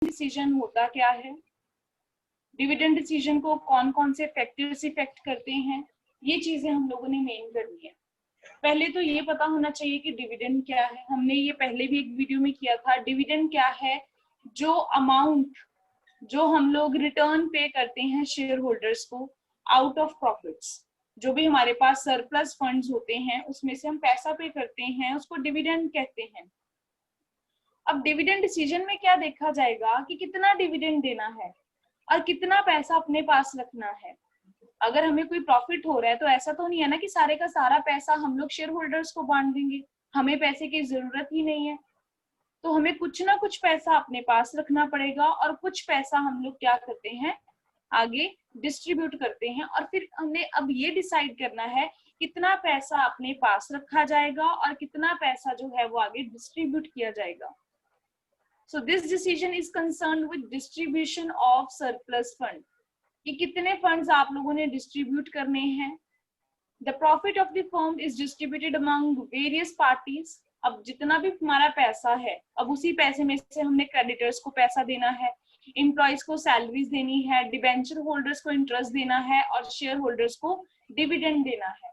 Decision होता क्या है, डिविडेंड डिसीजन को कौन कौन से फैक्टर्स इफेक्ट करते हैं, ये चीजें हम लोगों ने मेन करनी है। पहले तो ये पता होना चाहिए कि डिविडेंड क्या है। हमने ये पहले भी एक वीडियो में किया था। डिविडेंड क्या है? जो अमाउंट जो हम लोग रिटर्न पे करते हैं शेयर होल्डर्स को आउट ऑफ प्रॉफिट्स, जो भी हमारे पास सरप्लस फंड्स होते हैं उसमें से हम पैसा पे करते हैं, उसको डिविडेंड कहते हैं। अब डिविडेंड डिसीजन में क्या देखा जाएगा कि कितना डिविडेंड देना है और कितना पैसा अपने पास रखना है। अगर हमें कोई प्रॉफिट हो रहा है तो ऐसा तो नहीं है ना कि सारे का सारा पैसा हम लोग शेयर होल्डर्स को बांट देंगे, हमें पैसे की जरूरत ही नहीं है। तो हमें कुछ ना कुछ पैसा अपने पास रखना पड़ेगा और कुछ पैसा हम लोग क्या करते हैं, आगे डिस्ट्रीब्यूट करते हैं। और फिर हमने अब ये डिसाइड करना है कितना पैसा अपने पास रखा जाएगा और कितना पैसा जो है वो आगे डिस्ट्रीब्यूट किया जाएगा। So this decision is concerned with distribution of surplus fund, कि कितने फंड्स आप लोगों ने डिस्ट्रीब्यूट करने हैं। The profit of the firm is distributed among various parties. अब जितना भी हमारा पैसा है, अब उसी पैसे में से हमने क्रेडिटर्स को पैसा देना है, एम्प्लॉइज को सैलरीज देनी है, डिबेंचर होल्डर्स को इंटरेस्ट देना है और शेयर होल्डर्स को डिविडेंड देना है।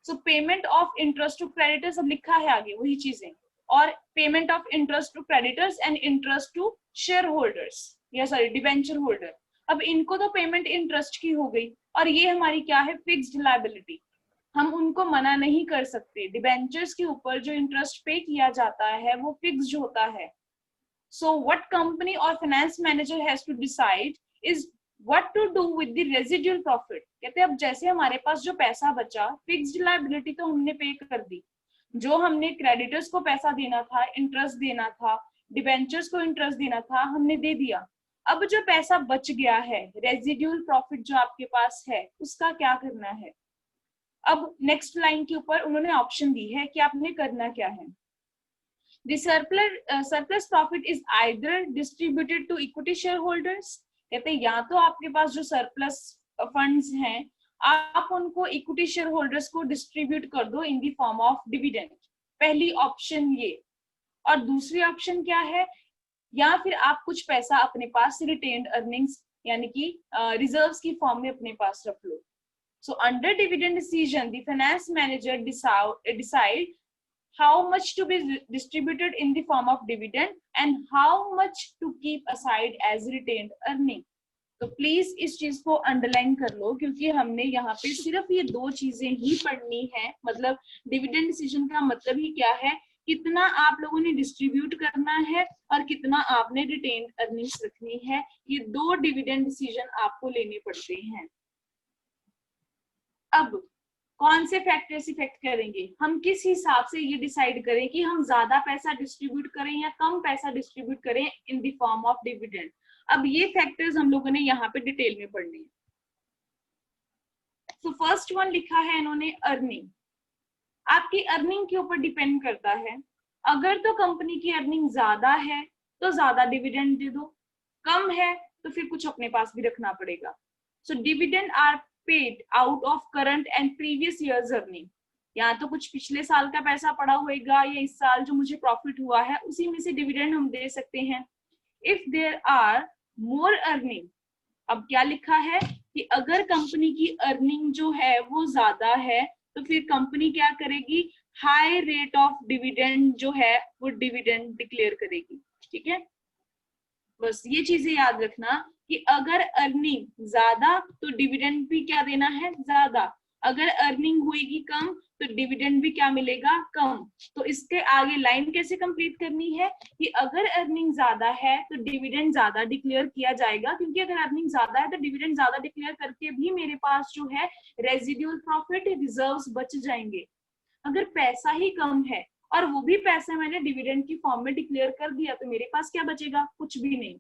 So payment of interest to creditors, अब लिखा है आगे वही चीजें, और payment of interest to creditors and interest to share holders, या सॉरी डिबेंचर होल्डर। अब इनको तो पेमेंट इंटरेस्ट की हो गई और ये हमारी क्या है, फिक्स्ड लायबिलिटी, हम उनको मना नहीं कर सकते। डिबेंचर्स के ऊपर जो इंटरेस्ट पे किया जाता है वो फिक्स्ड होता है। सो व्हाट कंपनी और finance manager has to decide is what to do with the residual profit. कहते हैं अब जैसे हमारे पास जो पैसा बचा, फिक्स्ड लायबिलिटी तो हमने पे कर दी, जो हमने क्रेडिटर्स को पैसा देना था, इंटरेस्ट देना था, डिबेंचर्स को इंटरेस्ट देना था, हमने दे दिया। अब जो पैसा बच गया है, रेजिडुअल प्रॉफिट जो आपके पास है, उसका क्या करना है। अब नेक्स्ट लाइन के ऊपर उन्होंने ऑप्शन दी है कि आपने करना क्या है। The surplus profit is either distributed to equity shareholders, कहते हैं या तो आपके पास जो सरप्लस फंड्स हैं आप उनको इक्विटी शेयर होल्डर्स को डिस्ट्रीब्यूट कर दो in the form of dividend, पहली ऑप्शन ये। और दूसरी ऑप्शन क्या है, या फिर आप कुछ पैसा अपने पास रिटेन्ड अर्निंग्स यानी कि रिजर्व्स की फॉर्म में अपने पास रख लो। So under dividend decision, the finance manager decide how much to be distributed in the form of dividend and how much to keep aside as retained earning. तो please इस चीज को अंडरलाइन कर लो, क्योंकि हमने यहाँ पे सिर्फ ये दो चीजें ही पढ़नी है। मतलब डिविडेंड डिसीजन का मतलब ही क्या है, कितना आप लोगों ने डिस्ट्रीब्यूट करना है और कितना आपने रिटेन्ड अर्निंग्स रखनी है। ये दो डिविडेंड डिसीजन आपको लेने पड़ते हैं। अब कौन से फैक्टर्स इफेक्ट करेंगे, हम किस हिसाब से ये डिसाइड करें कि हम ज्यादा पैसा डिस्ट्रीब्यूट करें या कम पैसा डिस्ट्रीब्यूट करें in the form of dividend. अब ये फैक्टर्स हम लोगों ने यहाँ पे डिटेल में पढ़नी है। सो फर्स्ट वन लिखा है इन्होंने अर्निंग। आपकी अर्निंग के ऊपर डिपेंड करता है। अगर तो कंपनी की अर्निंग ज्यादा है तो ज्यादा डिविडेंड दे दो, कम है तो फिर कुछ अपने पास भी रखना पड़ेगा। So dividend are paid out of current and previous years earning, या तो कुछ पिछले साल का पैसा पड़ा होगा या इस साल जो मुझे प्रॉफिट हुआ है उसी में से डिविडेंड हम दे सकते हैं। If there are more earning, अब क्या लिखा है कि अगर कंपनी की अर्निंग जो है वो ज्यादा है तो फिर कंपनी क्या करेगी, हाई रेट ऑफ डिविडेंड जो है वो डिविडेंड डिक्लेयर करेगी। ठीक है, बस ये चीजें याद रखना कि अगर अर्निंग ज्यादा तो डिविडेंड भी क्या देना है, ज्यादा। अगर अर्निंग होगी कम तो डिविडेंड भी क्या मिलेगा, कम। तो इसके आगे लाइन कैसे कंप्लीट करनी है कि अगर अर्निंग ज्यादा है तो डिविडेंड ज्यादा डिक्लेयर किया जाएगा, क्योंकि अगर अर्निंग ज्यादा है तो डिविडेंड ज्यादा डिक्लेयर करके भी मेरे पास जो है रेजिडुअल प्रॉफिट रिजर्व्स बच जाएंगे। अगर पैसा ही कम है और वो भी पैसा मैंने डिविडेंड की फॉर्म में डिक्लेयर कर दिया तो मेरे पास क्या बचेगा, कुछ भी नहीं।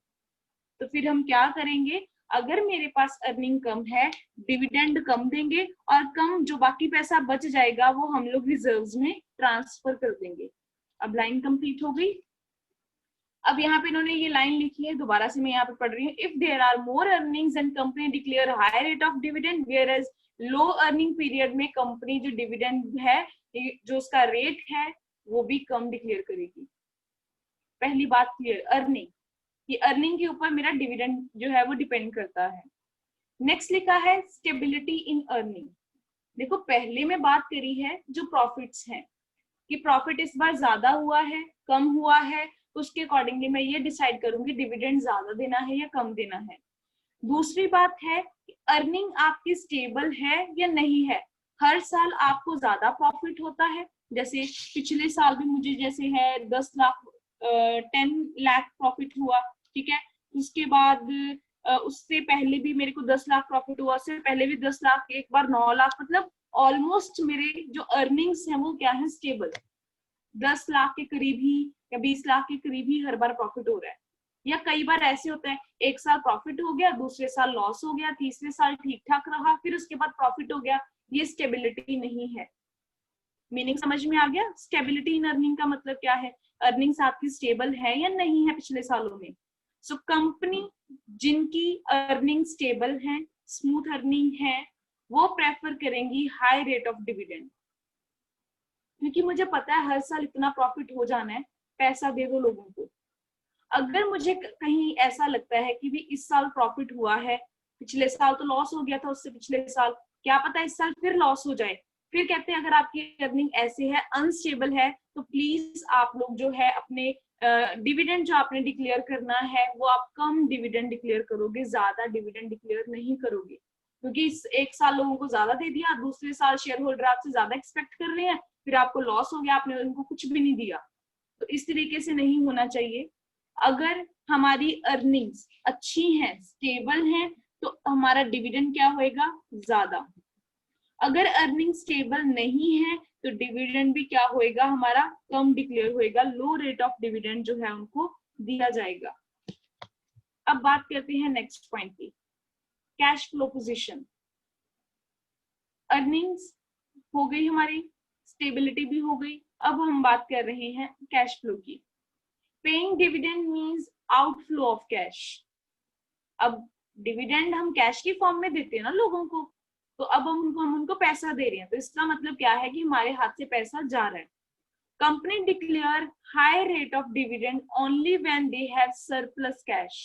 तो फिर हम क्या करेंगे, अगर मेरे पास अर्निंग कम है डिविडेंड कम देंगे और कम जो बाकी पैसा बच जाएगा वो हम लोग रिजर्व्स में ट्रांसफर कर देंगे। अब लाइन कंप्लीट हो गई। अब यहाँ पे इन्होंने ये लाइन लिखी है, दोबारा से मैं यहाँ पे पढ़ रही हूँ। If there are more earnings and company declare high rate of dividend, whereas low earning period में कंपनी जो डिविडेंड है जो उसका रेट है वो भी कम डिक्लेयर करेगी। पहली बात क्लियर, अर्निंग ये अर्निंग के ऊपर मेरा डिविडेंड जो है वो डिपेंड करता है। नेक्स्ट लिखा है स्टेबिलिटी इन अर्निंग। देखो पहले में बात करी है जो प्रॉफिट्स हैं कि प्रॉफिट इस बार ज्यादा हुआ है कम हुआ है, तो उसके अकॉर्डिंगली मैं ये डिसाइड करूंगी डिविडेंड ज्यादा देना है या कम देना है। दूसरी बात है अर्निंग आपकी स्टेबल है या नहीं है। हर साल आपको ज्यादा प्रॉफिट होता है, जैसे पिछले साल भी मुझे जैसे है 10 लाख 10 लाख प्रॉफिट हुआ, ठीक है। उसके बाद उससे पहले भी मेरे को 10 लाख प्रॉफिट हुआ, उससे पहले भी 10 लाख, एक बार 9 लाख, मतलब ऑलमोस्ट मेरे जो अर्निंग्स हैं वो क्या है, स्टेबल। 10 लाख के करीब ही या 20 लाख के करीब ही हर बार प्रॉफिट हो रहा है। या कई बार ऐसे होता है एक साल प्रॉफिट हो गया, दूसरे साल लॉस हो गया, तीसरे साल ठीक ठाक रहा, फिर उसके बाद प्रॉफिट हो गया। ये स्टेबिलिटी नहीं है। मीनिंग समझ में आ गया? स्टेबिलिटी इन अर्निंग का मतलब क्या है, अर्निंग्स आपकी स्टेबल है या नहीं है पिछले सालों में। सो कंपनी जिनकी अर्निंग स्टेबल है, स्मूथ अर्निंग है, वो प्रेफर करेंगी हाई रेट ऑफ डिविडेंड, क्योंकि मुझे पता है हर साल इतना प्रॉफिट हो जाना है, पैसा दे दो लोगों को। अगर मुझे कहीं ऐसा लगता है कि भी इस साल प्रॉफिट हुआ है, पिछले साल तो लॉस हो गया था, उससे पिछले साल, क्या पता इस साल फिर लॉस हो जाए, फिर कहते हैं अगर आपकी अर्निंग ऐसे है, अनस्टेबल है, तो प्लीज आप लोग जो है अपने डिविडेंड जो आपने डिक्लेयर करना है वो आप कम डिविडेंड डिक्लेयर करोगे, ज्यादा डिविडेंड डिक्लेयर नहीं करोगे। क्योंकि इस एक साल लोगों को ज्यादा दे दिया, दूसरे साल शेयर होल्डर आपसे ज्यादा एक्सपेक्ट कर रहे हैं, फिर आपको लॉस हो गया, आपने उनको कुछ भी नहीं दिया। तो इस तरीके से नहीं होना चाहिए। अगर हमारी अर्निंग्स अच्छी हैं, स्टेबल हैं, तो हमारा डिविडेंड क्या होएगा, ज्यादा। अगर अर्निंग स्टेबल नहीं है तो डिविडेंड भी क्या होएगा, हमारा कम डिक्लेयर होएगा, लो रेट ऑफ डिविडेंड जो है उनको दिया जाएगा। अब बात करते हैं नेक्स्ट पॉइंट की, कैश फ्लो पोजीशन। अर्निंग्स हो गई हमारी, स्टेबिलिटी भी हो गई, अब हम बात कर रहे हैं कैश फ्लो की। Paying dividend means outflow of cash. अब डिविडेंड हम कैश की फॉर्म में देते हैं ना लोगों को, तो अब हम उनको पैसा दे रहे हैं, तो इसका मतलब क्या है कि हमारे हाथ से पैसा जा रहा है। Company declare high rate of dividend only when they have surplus cash.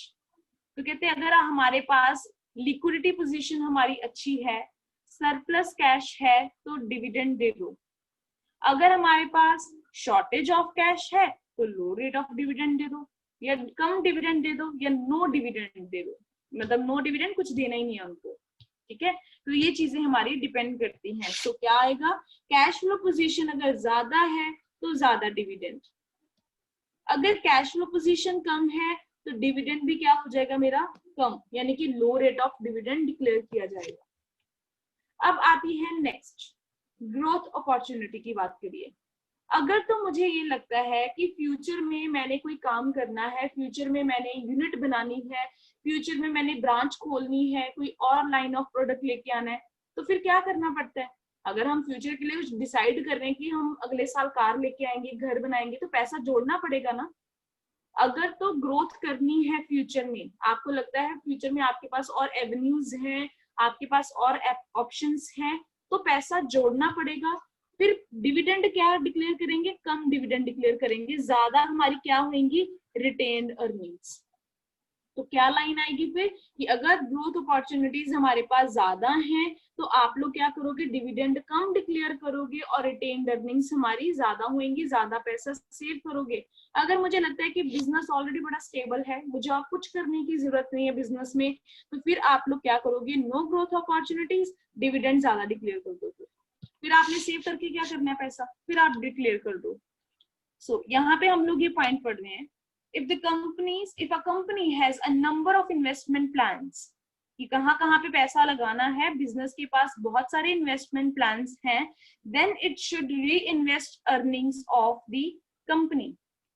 तो कहते हैं अगर हमारे पास लिक्विडिटी पोजीशन हमारी अच्छी है, सरप्लस कैश है, तो डिविडेंड दे दो। अगर हमारे पास शॉर्टेज ऑफ कैश है तो लो रेट ऑफ डिविडेंड दे दो, या कम डिविडेंड दे दो, या नो डिविडेंड दे दो, मतलब नो डिविडेंड, कुछ देना ही नहीं है उनको, ठीक है। तो ये चीजें हमारी डिपेंड करती हैं। तो क्या आएगा, कैश फ्लो पोजीशन अगर ज्यादा है तो ज्यादा डिविडेंड, अगर कैश फ्लो पोजीशन कम है तो डिविडेंड भी क्या हो जाएगा मेरा, कम, यानी कि लो रेट ऑफ डिविडेंड डिक्लेयर किया जाएगा। अब आती है नेक्स्ट, ग्रोथ अपॉर्चुनिटी की बात करिए। अगर तो मुझे ये लगता है कि फ्यूचर में मैंने कोई काम करना है, फ्यूचर में मैंने यूनिट बनानी है, फ्यूचर में मैंने ब्रांच खोलनी है, कोई और लाइन ऑफ प्रोडक्ट लेके आना है, तो फिर क्या करना पड़ता है। अगर हम फ्यूचर के लिए कुछ डिसाइड कर रहे हैं कि हम अगले साल कार लेके आएंगे, घर बनाएंगे, तो पैसा जोड़ना पड़ेगा ना। अगर तो ग्रोथ करनी है फ्यूचर में, आपको लगता है फ्यूचर में आपके पास और एवेन्यूज हैं, आपके पास और ऑप्शंस हैं, तो पैसा जोड़ना पड़ेगा। फिर डिविडेंड क्या डिक्लेयर करेंगे, कम डिविडेंड डिक्लेयर करेंगे, ज्यादा हमारी क्या होंगी, रिटेन्ड अर्निंग्स। तो क्या लाइन आएगी फिर कि अगर ग्रोथ अपॉर्चुनिटीज हमारे पास ज्यादा हैं तो आप लोग क्या करोगे, डिविडेंड कम डिक्लेयर करोगे और रिटेन्ड अर्निंग्स हमारी ज्यादा होंगी, ज्यादा पैसा सेव करोगे। अगर मुझे लगता है कि बिजनेस ऑलरेडी बड़ा स्टेबल है, मुझे और कुछ करने की जरूरत नहीं है बिजनेस में, तो फिर आप लोग क्या करोगे, नो ग्रोथ अपॉर्चुनिटीज, डिविडेंड ज्यादा डिक्लेयर कर दो। फिर आपने सेव करके क्या करना है पैसा, फिर आप डिक्लेयर कर दो। सो यहाँ पे हम लोग ये पॉइंट पढ़ रहे हैं, if a company has a number of investment plans, कि कहाँ पे पैसा लगाना है, बिजनेस के पास बहुत सारे इन्वेस्टमेंट प्लान्स हैं, then it should reinvest earnings of the company,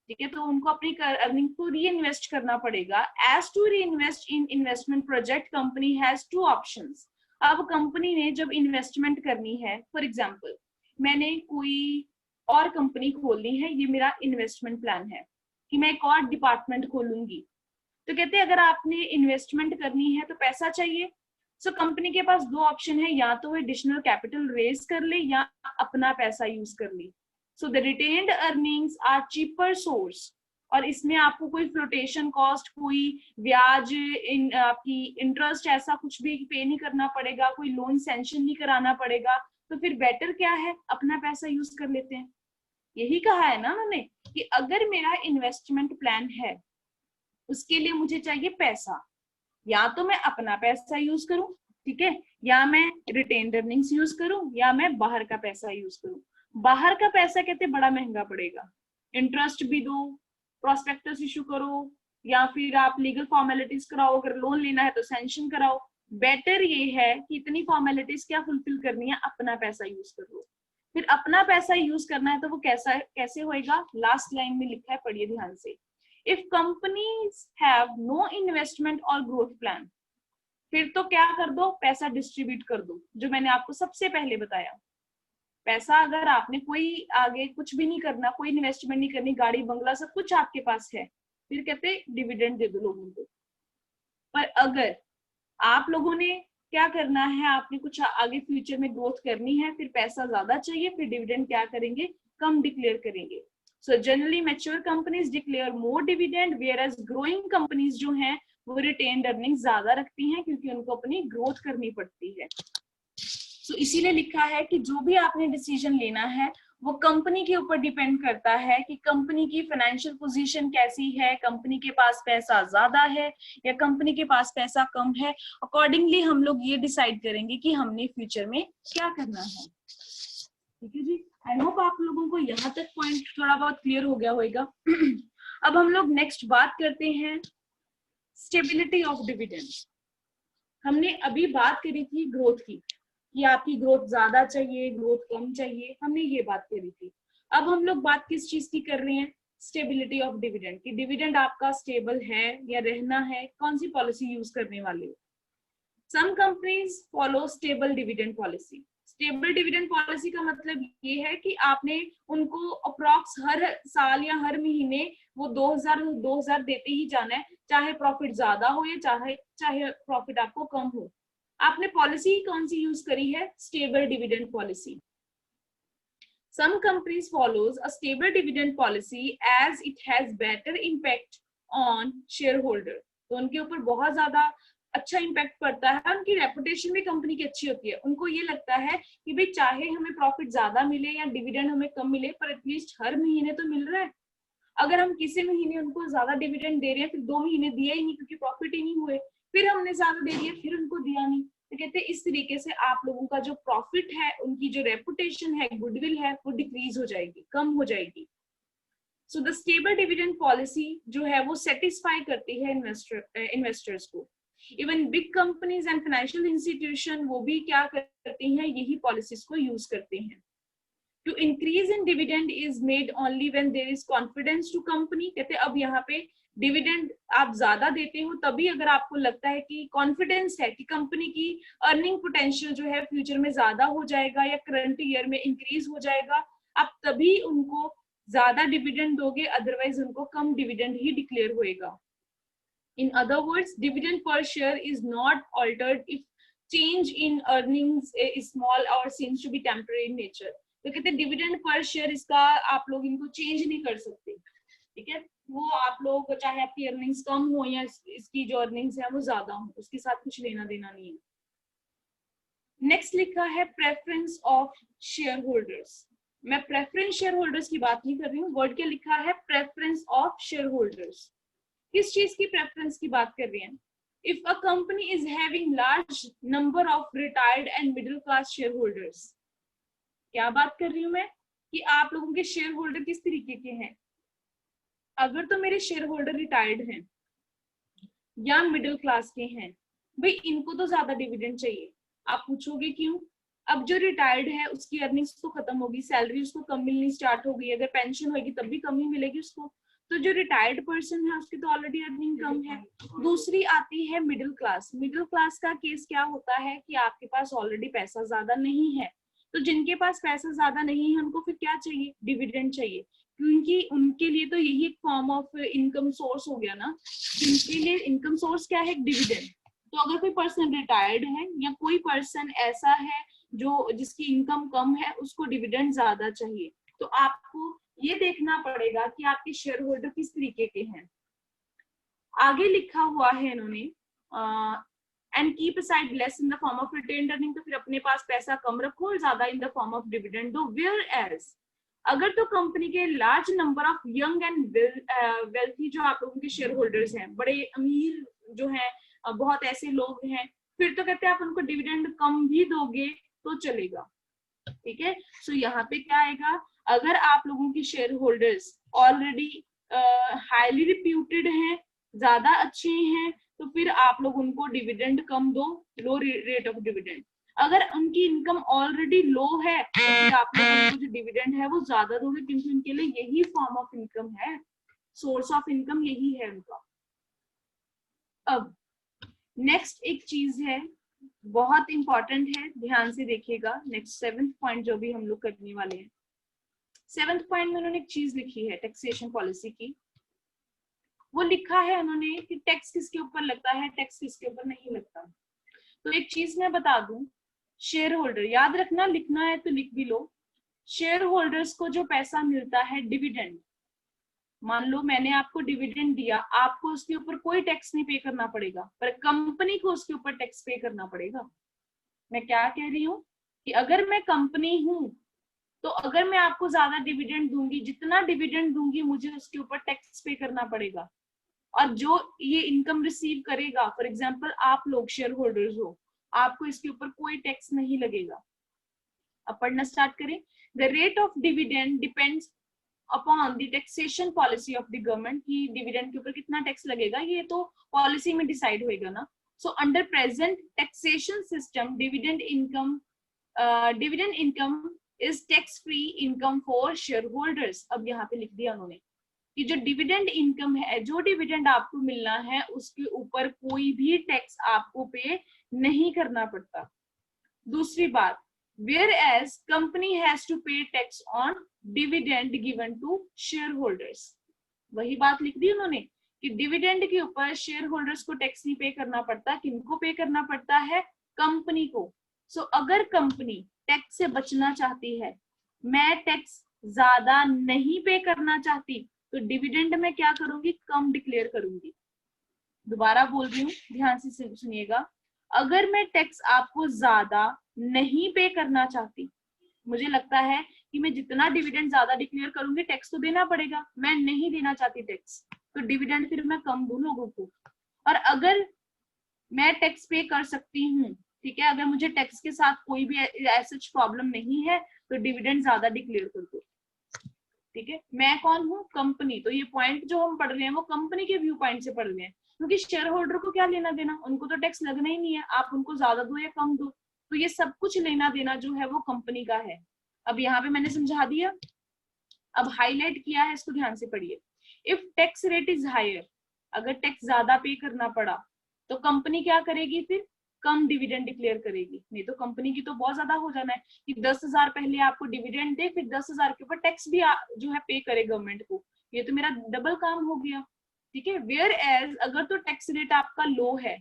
ठीक है। तो उनको अपनी अर्निंग को री इन्वेस्ट करना पड़ेगा। As to reinvest in investment project, company has two options। अब कंपनी ने जब इन्वेस्टमेंट करनी है, फॉर एग्जाम्पल मैंने कोई और कंपनी खोलनी है, ये मेरा इन्वेस्टमेंट प्लान है कि मैं एक और डिपार्टमेंट खोलूंगी, तो कहते हैं अगर आपने इन्वेस्टमेंट करनी है तो पैसा चाहिए। सो कंपनी के पास दो ऑप्शन है, या तो वो एडिशनल कैपिटल रेज कर ले या अपना पैसा यूज कर ले। So the retained earnings are cheaper source और इसमें आपको कोई फ्लोटेशन कॉस्ट, कोई ब्याज, आपकी इंटरेस्ट ऐसा कुछ भी पे नहीं करना पड़ेगा, कोई लोन सैंक्शन नहीं कराना पड़ेगा, तो फिर बेटर क्या है, अपना पैसा यूज कर लेते हैं। यही कहा है ना मैंने कि अगर मेरा इन्वेस्टमेंट प्लान है, उसके लिए मुझे चाहिए पैसा, या तो मैं अपना पैसा यूज करूं, ठीक है, या मैं रिटेन्ड अर्निंग्स यूज करूं, या मैं बाहर का पैसा यूज करूं। बाहर का पैसा कहते बड़ा महंगा पड़ेगा, इंटरेस्ट भी दो, प्रोस्पेक्टस इशू करो, या फिर आप लीगल फॉर्मेलिटीज कराओ, अगर लोन लेना है तो सैंक्शन कराओ। बेटर ये है कि इतनी फॉर्मेलिटीज क्या फुलफिल करनी है, अपना पैसा यूज कर लो। फिर अपना पैसा यूज करना है तो वो कैसे होएगा, लास्ट लाइन में लिखा है, पढ़िए ध्यान से। If companies have no investment or growth plan, फिर तो क्या कर दो, पैसा डिस्ट्रीब्यूट कर दो, जो मैंने आपको सबसे पहले बताया। पैसा अगर आपने कोई आगे कुछ भी नहीं करना, कोई इन्वेस्टमेंट नहीं करनी, गाड़ी बंगला सब कुछ आपके पास है, फिर कहते डिविडेंड दे दो लोगों को। पर अगर आप लोगों ने क्या करना है, आपने कुछ आगे फ्यूचर में ग्रोथ करनी है, फिर पैसा ज्यादा चाहिए, फिर डिविडेंड क्या करेंगे, कम डिक्लेयर करेंगे। So generally mature companies declare more dividend, whereas growing companies जो हैं वो retained earnings ज्यादा रखती हैं, क्योंकि उनको अपनी ग्रोथ करनी पड़ती है। So इसीलिए लिखा है कि जो भी आपने डिसीजन लेना है वो कंपनी के ऊपर डिपेंड करता है कि कंपनी की फाइनेंशियल पोजीशन कैसी है, कंपनी के पास पैसा ज्यादा है या कंपनी के पास पैसा कम है। अकॉर्डिंगली हम लोग ये डिसाइड करेंगे कि हमने फ्यूचर में क्या करना है। ठीक है जी, आई होप आप लोगों को यहाँ तक पॉइंट थोड़ा बहुत क्लियर हो गया होगा। अब हम लोग नेक्स्ट बात करते हैं स्टेबिलिटी ऑफ डिविडेंड। हमने अभी बात करी थी ग्रोथ की, कि आपकी ग्रोथ ज्यादा चाहिए, ग्रोथ कम चाहिए, हमने ये बात करी थी। अब हम लोग बात किस चीज की कर रहे हैं, स्टेबिलिटी ऑफ डिविडेंड, कि डिविडेंड आपका स्टेबल है या रहना है, कौन सी पॉलिसी यूज करने वाले हो। Some companies follow stable dividend policy. Stable dividend policy का मतलब ये है कि आपने उनको अप्रॉक्स हर साल या हर महीने वो 2000 देते ही जाना है, चाहे प्रॉफिट ज्यादा हो या चाहे प्रॉफिट आपको कम हो। आपने पॉलिसी कौन सी यूज करी है, stable dividend policy. Some companies follows a stable dividend policy as it has better impact on shareholder. तो उनके ऊपर बहुत ज्यादा अच्छा इम्पैक्ट पड़ता है, उनकी रेपुटेशन भी कंपनी की अच्छी होती है। उनको ये लगता है कि भाई चाहे हमें प्रॉफिट ज्यादा मिले या डिविडेंड हमें कम मिले, पर एटलीस्ट हर महीने तो मिल रहा है। अगर हम किसी महीने उनको ज्यादा डिविडेंड दे रहे हैं, फिर 2 महीने दिया ही नहीं क्योंकि प्रॉफिट ही नहीं हुए, फिर हमने ज्यादा दे दिया, फिर उनको दिया नहीं, तो कहते हैं इस तरीके से आप लोगों का जो प्रॉफिट है, उनकी जो रेपुटेशन है, गुडविल है, वो डिक्रीज हो जाएगी, कम हो जाएगी। So the stable dividend policy जो है वो सेटिस्फाई करती है इन्वेस्टर्स को। Even big companies and financial institution वो भी क्या करती हैं, यही पॉलिसीज को यूज करते हैं। To increase in dividend is made only when there is confidence to company। कहते हैं अब यहाँ पे डिविडेंड आप ज्यादा देते हो तभी अगर आपको लगता है कि कॉन्फिडेंस है कि कंपनी की अर्निंग पोटेंशियल जो है फ्यूचर में ज्यादा हो जाएगा या करंट ईयर में इंक्रीज हो जाएगा, आप तभी उनको ज्यादा डिविडेंड दोगे, अदरवाइज उनको कम डिविडेंड ही डिक्लेयर होएगा। In other words, dividend per share is not altered if change in earnings is small or seems to be temporary in nature। तो कहते हैं डिविडेंड पर शेयर इसका आप लोग इनको चेंज नहीं कर सकते, ठीक है, वो आप लोग चाहे आपकी अर्निंग्स कम हो या इसकी जो अर्निंग्स है वो ज्यादा हो, उसके साथ कुछ लेना देना नहीं है। नेक्स्ट लिखा है प्रेफरेंस ऑफ शेयर होल्डर्स। मैं प्रेफरेंस शेयर होल्डर्स की बात नहीं कर रही हूँ, वर्ड क्या लिखा है, प्रेफरेंस ऑफ शेयर होल्डर्स। किस चीज की प्रेफरेंस की बात कर रही हैं, if a company is having large number of retired and middle class share holders. क्या बात कर रही हूं मैं, कि आप लोगों के शेयर होल्डर किस तरीके के हैं। अगर तो मेरे शेयर होल्डर रिटायर्ड हैं या मिडिल क्लास के हैं, भाई इनको तो ज्यादा डिविडेंड चाहिए। आप पूछोगे क्यों, अब जो रिटायर्ड है उसकी अर्निंग्स तो खत्म होगी, सैलरी उसको कम मिलनी स्टार्ट हो गई, अगर पेंशन होगी तब भी कम ही मिलेगी उसको, तो जो रिटायर्ड पर्सन है उसकी तो ऑलरेडी अर्निंग कम है। दूसरी आती है मिडिल क्लास। मिडिल क्लास का केस क्या होता है कि आपके पास ऑलरेडी पैसा ज्यादा नहीं है, तो जिनके पास पैसा ज्यादा नहीं है उनको फिर क्या चाहिए, डिविडेंड चाहिए, क्योंकि उनके लिए तो यही एक फॉर्म ऑफ इनकम सोर्स हो गया ना। उनके लिए इनकम सोर्स क्या है, डिविडेंड। तो अगर कोई पर्सन रिटायर्ड है या कोई पर्सन ऐसा है जो जिसकी इनकम कम है, उसको डिविडेंड ज्यादा चाहिए, तो आपको ये देखना पड़ेगा कि आपके शेयर होल्डर किस तरीके के हैं। आगे लिखा हुआ है इन्होंने and keep aside less in the form of retained earning, तो फिर अपने पास पैसा कम रखो और ज्यादा in the form of dividend दो। वेयर एज अगर तो कंपनी के large number of young and wealthy जो आप लोगों के शेयर होल्डर्स हैं, बड़े अमीर जो हैं, बहुत ऐसे लोग हैं, फिर तो कहते हैं आप उनको डिविडेंड कम भी दोगे तो चलेगा। ठीक है, सो यहाँ पे क्या आएगा, अगर आप लोगों के share holders already highly reputed हैं, ज्यादा अच्छे हैं, तो फिर आप लोग उनको डिविडेंड कम दो, लो रेट ऑफ डिविडेंड। अगर उनकी इनकम ऑलरेडी लो है तो फिर आप लोग उनको जो डिविडेंड है वो ज्यादा दोगे, क्योंकि उनके लिए यही फॉर्म ऑफ इनकम है, सोर्स ऑफ इनकम यही है उनका। अब नेक्स्ट एक चीज है, बहुत इंपॉर्टेंट है, ध्यान से देखिएगा। नेक्स्ट 7th पॉइंट जो भी हम लोग करने वाले हैं, 7th पॉइंट में उन्होंने एक चीज लिखी है टैक्सेशन पॉलिसी की। वो लिखा है उन्होंने कि टैक्स किसके ऊपर लगता है, टैक्स किसके ऊपर नहीं लगता। तो एक चीज मैं बता दूं, शेयर होल्डर, याद रखना, लिखना है तो लिख भी लो, शेयर होल्डर्स को जो पैसा मिलता है डिविडेंड, मान लो मैंने आपको डिविडेंड दिया, आपको उसके ऊपर कोई टैक्स नहीं पे करना पड़ेगा, पर कंपनी को उसके ऊपर टैक्स पे करना पड़ेगा। मैं क्या कह रही हूँ कि अगर मैं कंपनी हूं तो अगर मैं आपको ज्यादा डिविडेंड दूंगी, जितना डिविडेंड दूंगी मुझे उसके ऊपर टैक्स पे करना पड़ेगा। और जो ये इनकम रिसीव करेगा, फॉर एग्जाम्पल आप लोग शेयर होल्डर्स हो, आपको इसके ऊपर कोई टैक्स नहीं लगेगा। अब पढ़ना स्टार्ट करें। The rate of dividend depends upon the taxation policy of the government, की डिविडेंड के ऊपर कितना टैक्स लगेगा ये तो पॉलिसी में डिसाइड होएगा ना। So under present taxation system dividend income is tax free income for share holders. अब यहाँ पे लिख दिया उन्होंने कि जो डिविडेंड इनकम है, जो डिविडेंड आपको मिलना है उसके ऊपर कोई भी टैक्स आपको पे नहीं करना पड़ता। दूसरी बात, whereas company has to pay tax on dividend given to share holders. वही बात लिख दी उन्होंने कि डिविडेंड के ऊपर शेयर होल्डर्स को टैक्स नहीं पे करना पड़ता। किनको पे करना पड़ता है? कंपनी को। सो अगर कंपनी टैक्स से बचना चाहती है, मैं टैक्स ज्यादा नहीं पे करना चाहती, तो डिविडेंड में क्या करूंगी? कम डिक्लेयर करूंगी। दोबारा बोल रही हूँ, ध्यान से सुनिएगा। अगर मैं टैक्स आपको ज्यादा नहीं पे करना चाहती, मुझे लगता है कि मैं जितना डिविडेंड ज्यादा डिक्लेयर करूंगी टैक्स तो देना पड़ेगा, मैं नहीं देना चाहती टैक्स, तो डिविडेंड फिर मैं कम दूं लोगों को। और अगर मैं टैक्स पे कर सकती हूँ, ठीक है, अगर मुझे टैक्स के साथ कोई भी ऐसा प्रॉब्लम नहीं है, तो डिविडेंड ज्यादा डिक्लेयर कर दो। ठीक है, मैं कौन हूँ? कंपनी। तो ये पॉइंट जो हम पढ़ रहे हैं वो कंपनी के व्यू पॉइंट से पढ़ रहे हैं, क्योंकि शेयर होल्डर को क्या लेना देना, उनको तो टैक्स लगना ही नहीं है, आप उनको ज्यादा दो या कम दो, तो ये सब कुछ लेना देना जो है वो कंपनी का है। अब यहाँ पे मैंने समझा दिया, अब हाईलाइट किया है, इसको ध्यान से पढ़िए। If tax rate is higher, अगर टैक्स ज्यादा पे करना पड़ा तो कंपनी क्या करेगी? फिर कम डिविडेंड डिक्लेयर करेगी। नहीं तो कंपनी की तो बहुत ज्यादा हो जाना है कि 10,000 पहले आपको डिविडेंड दे, फिर 10,000 के ऊपर टैक्स भी जो है पे करे गवर्नमेंट को, ये तो मेरा डबल काम हो गया। ठीक है, वेयर एज अगर तो टैक्स रेट आपका लो है,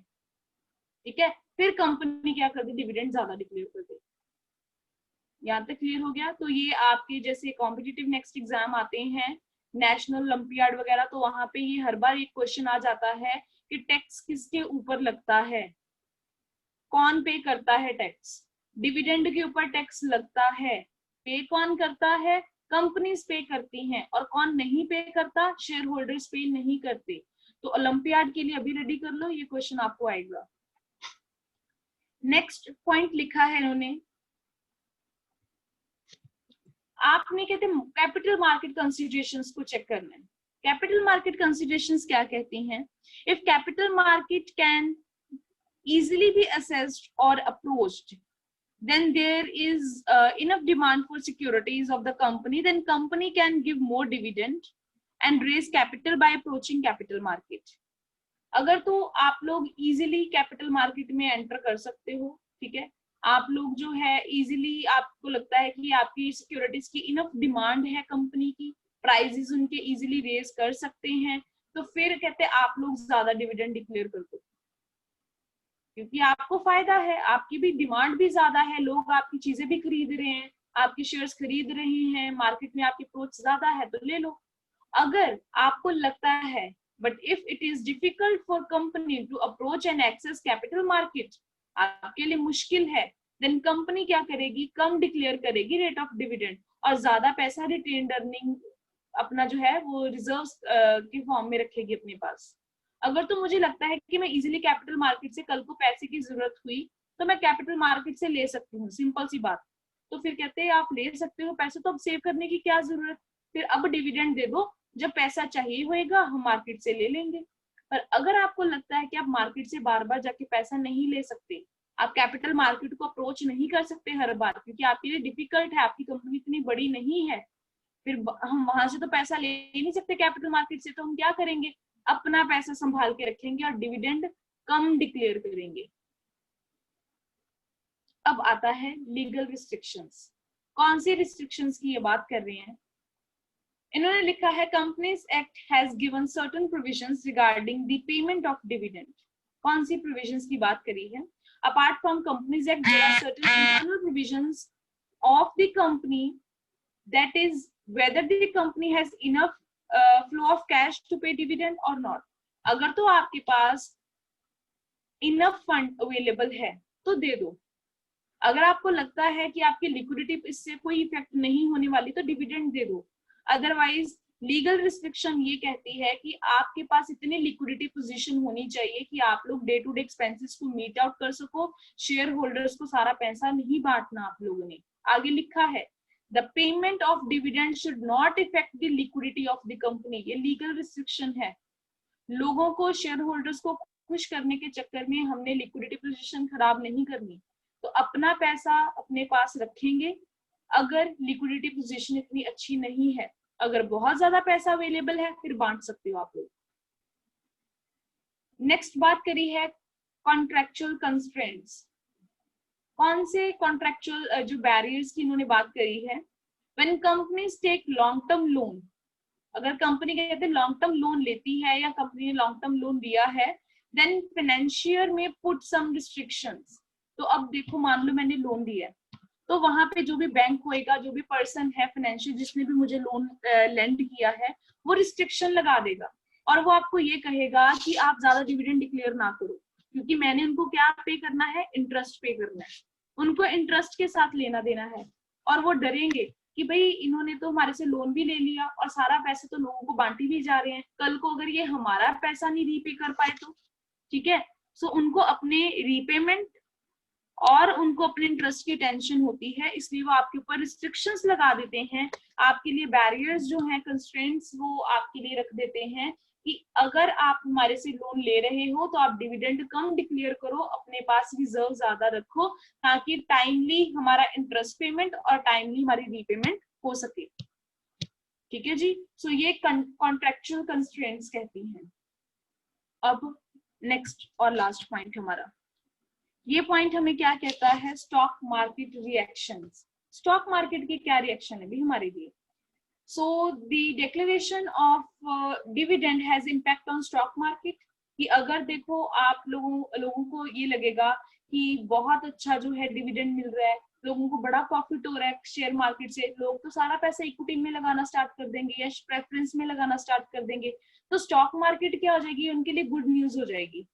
ठीक है, फिर कंपनी क्या कर दे? डिविडेंड ज्यादा डिक्लेयर कर दे। यहाँ तक क्लियर हो गया? तो ये आपके जैसे कॉम्पिटिटिव नेक्स्ट एग्जाम आते हैं, नेशनल ओलंपियाड वगैरह, तो वहां पे ये हर बार एक क्वेश्चन आ जाता है कि टैक्स किसके ऊपर लगता है, कौन पे करता है टैक्स? डिविडेंड के ऊपर टैक्स लगता है, पे कौन करता है? कंपनीज पे करती हैं। और कौन नहीं पे करता? शेयर होल्डर्स पे नहीं करते। तो ओलंपियाड के लिए अभी रेडी कर लो, ये क्वेश्चन आपको आएगा। नेक्स्ट पॉइंट लिखा है इन्होंने, आपने कहते हैं कैपिटल मार्केट कंसिडरेशंस को चेक करना है। कैपिटल मार्केट कंसिडरेशंस क्या कहती हैं? If capital market can easily be assessed or approached, then there is enough demand for securities of the company, then company can give more dividend and raise capital by approaching capital market. अगर तो आप लोग easily capital market में enter कर सकते हो, ठीक है, आप लोग जो है easily, आपको लगता है कि आपकी सिक्योरिटीज की enough डिमांड है, कंपनी की प्राइजेस उनके easily रेज कर सकते हैं, तो फिर कहते हैं आप लोग ज्यादा डिविडेंड डिक्लेयर कर दो, क्योंकि आपको फायदा है, आपकी भी डिमांड भी ज्यादा है, लोग आपकी चीजें भी खरीद रहे हैं, आपके शेयर्स खरीद रहे हैं, मार्केट में आपकी अप्रोच ज्यादा है तो ले लो। अगर आपको लगता है but if it is difficult for company to approach and access capital market, आपके लिए मुश्किल है, देन कंपनी क्या करेगी, कम डिक्लेयर करेगी रेट ऑफ डिविडेंड और ज्यादा पैसा रिटेन्ड अर्निंग अपना जो है वो रिजर्व्स के फॉर्म में रखेगी अपने पास। अगर तो मुझे लगता है कि मैं इजीली कैपिटल मार्केट से कल को पैसे की जरूरत हुई तो मैं कैपिटल मार्केट से ले सकती हूँ, सिंपल सी बात। तो फिर कहते हैं आप ले सकते हो पैसे, तो अब सेव करने की क्या जरूरत, फिर अब डिविडेंड दे दो, जब पैसा चाहिए होएगा हम मार्केट से ले लेंगे। पर अगर आपको लगता है कि आप मार्केट से बार बार जाके पैसा नहीं ले सकते, आप कैपिटल मार्केट को अप्रोच नहीं कर सकते हर बार क्योंकि आपके लिए डिफिकल्ट है, आपकी कंपनी इतनी बड़ी नहीं है, फिर हम वहां से तो पैसा ले नहीं सकते कैपिटल मार्केट से, तो हम क्या करेंगे, अपना पैसा संभाल के रखेंगे और डिविडेंड कम डिक्लेयर करेंगे। अब आता है लीगल रिस्ट्रिक्शंस। कौन सी रिस्ट्रिक्शंस की ये बात कर रहे हैं, इन्होंने लिखा है companies act has given certain provisions regarding the payment of dividend. कौन सी प्रोविजंस की बात करी है, apart from companies act there are certain internal provisions of the company, that is whether the company has enough flow of cash to pay dividend or not। अगर तो आपके पास enough fund available है तो दे दो, अगर आपको लगता है कि आपकी लिक्विडिटी इससे कोई इफेक्ट नहीं होने वाली तो डिविडेंड दे दो। अदरवाइज लीगल रिस्ट्रिक्शन ये कहती है कि आपके पास इतनी लिक्विडिटी पोजीशन होनी चाहिए कि आप लोग डे टू डे एक्सपेंसेस को मीट आउट कर सको, शेयर होल्डर्स को सारा पैसा नहीं बांटना आप लोगों ने। आगे लिखा है The payment of dividend should not affect the liquidity of the company। ये लीगल रिस्ट्रिक्शन है, लोगों को शेयर होल्डर्स को खुश करने के चक्कर में हमने लिक्विडिटी पोजीशन खराब नहीं करनी, तो अपना पैसा अपने पास रखेंगे। अगर लिक्विडिटी पोजीशन इतनी अच्छी नहीं है, अगर बहुत ज्यादा पैसा अवेलेबल है फिर बांट सकते हो आप लोग। नेक्स्ट बात करी है कॉन्ट्रेक्चुअल कंस्ट्रेंट्स। कौन से कॉन्ट्रेक्चुअल जो बैरियर्स की इन्होंने बात करी है, when companies take long term loan, अगर कंपनी कहते हैं लॉन्ग टर्म लोन लेती है या कंपनी ने लॉन्ग टर्म लोन दिया है, देन फाइनेंशियर में पुट सम रिस्ट्रिक्शंस। तो अब देखो मान लो मैंने लोन दिया है, तो वहां पे जो भी बैंक होएगा, जो भी पर्सन है फाइनेंशियल जिसने भी मुझे लोन लेंड किया है, वो रिस्ट्रिक्शन लगा देगा और वो आपको ये कहेगा कि आप ज्यादा डिविडेंड डिक्लेयर ना करो, क्योंकि मैंने उनको क्या पे करना है, इंटरेस्ट पे करना है, उनको इंटरेस्ट के साथ लेना देना है। और वो डरेंगे कि भाई इन्होंने तो हमारे से लोन भी ले लिया और सारा पैसे तो लोगों को बांटी भी जा रहे हैं, कल को अगर ये हमारा पैसा नहीं रीपे कर पाए तो, ठीक है। सो उनको अपने रीपेमेंट और उनको अपने इंटरेस्ट की टेंशन होती है, इसलिए वो आपके ऊपर रिस्ट्रिक्शंस लगा देते हैं, आपके लिए बैरियर्स जो हैं, कंस्ट्रेंट्स वो आपके लिए रख देते हैं कि अगर आप हमारे से लोन ले रहे हो तो आप डिविडेंड कम डिक्लेयर करो, अपने पास रिजर्व ज्यादा रखो ताकि टाइमली हमारा इंटरेस्ट पेमेंट और टाइमली हमारी रीपेमेंट हो सके। ठीक है जी, सो ये कॉन्ट्रेक्चुअल कंस्ट्रेंट्स कहती हैं। अब नेक्स्ट और लास्ट पॉइंट हमारा, ये पॉइंट हमें क्या कहता है, stock market reactions. Stock market के क्या रिएक्शन है भी हमारे लिए। So the declaration of dividend has impact on stock market। कि अगर देखो आप लोगों को ये लगेगा कि बहुत अच्छा जो है डिविडेंड मिल रहा है, लोगों को बड़ा प्रॉफिट हो रहा है शेयर मार्केट से, लोग तो सारा पैसा इक्विटी में लगाना स्टार्ट कर देंगे या प्रेफरेंस में लगाना स्टार्ट कर देंगे, तो स्टॉक मार्केट क्या हो जाएगी, उनके लिए गुड न्यूज हो जाएगी।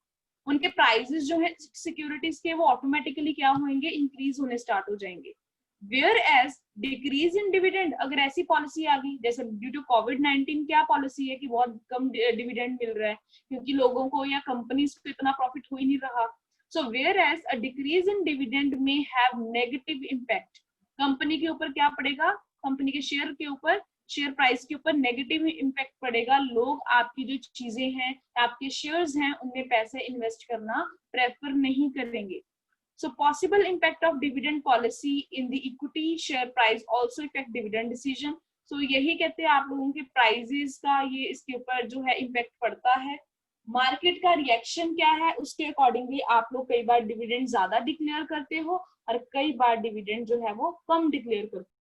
उनके प्राइसेस जो है सिक्योरिटीज के वो ऑटोमेटिकली क्या होंगे, इंक्रीज होने स्टार्ट हो जाएंगे। Whereas डिक्रीज इन डिविडेंड, अगर ऐसी पॉलिसी आ गई जैसे ड्यू टू कोविड-19 क्या पॉलिसी है कि बहुत कम डिविडेंड मिल रहा है क्योंकि लोगों को या कंपनीज को इतना प्रॉफिट हो ही नहीं रहा। सो whereas a decrease in dividend may have negative impact, company के ऊपर क्या पड़ेगा, कंपनी के शेयर के ऊपर, शेयर प्राइस के ऊपर नेगेटिव इम्पैक्ट पड़ेगा। लोग आपकी जो चीजें हैं, आपके शेयर्स हैं, उनमें पैसे इन्वेस्ट करना प्रेफर नहीं करेंगे। So possible impact of dividend policy in the equity share price also affect dividend decision। So यही कहते हैं आप लोगों के प्राइजेस का ये इसके ऊपर जो है इम्पैक्ट पड़ता है। मार्केट का रिएक्शन क्या है उसके अकॉर्डिंगली आप लोग कई बार डिविडेंड ज्यादा डिक्लेयर करते हो और कई बार डिविडेंड जो है वो कम डिक्लेयर करते हो।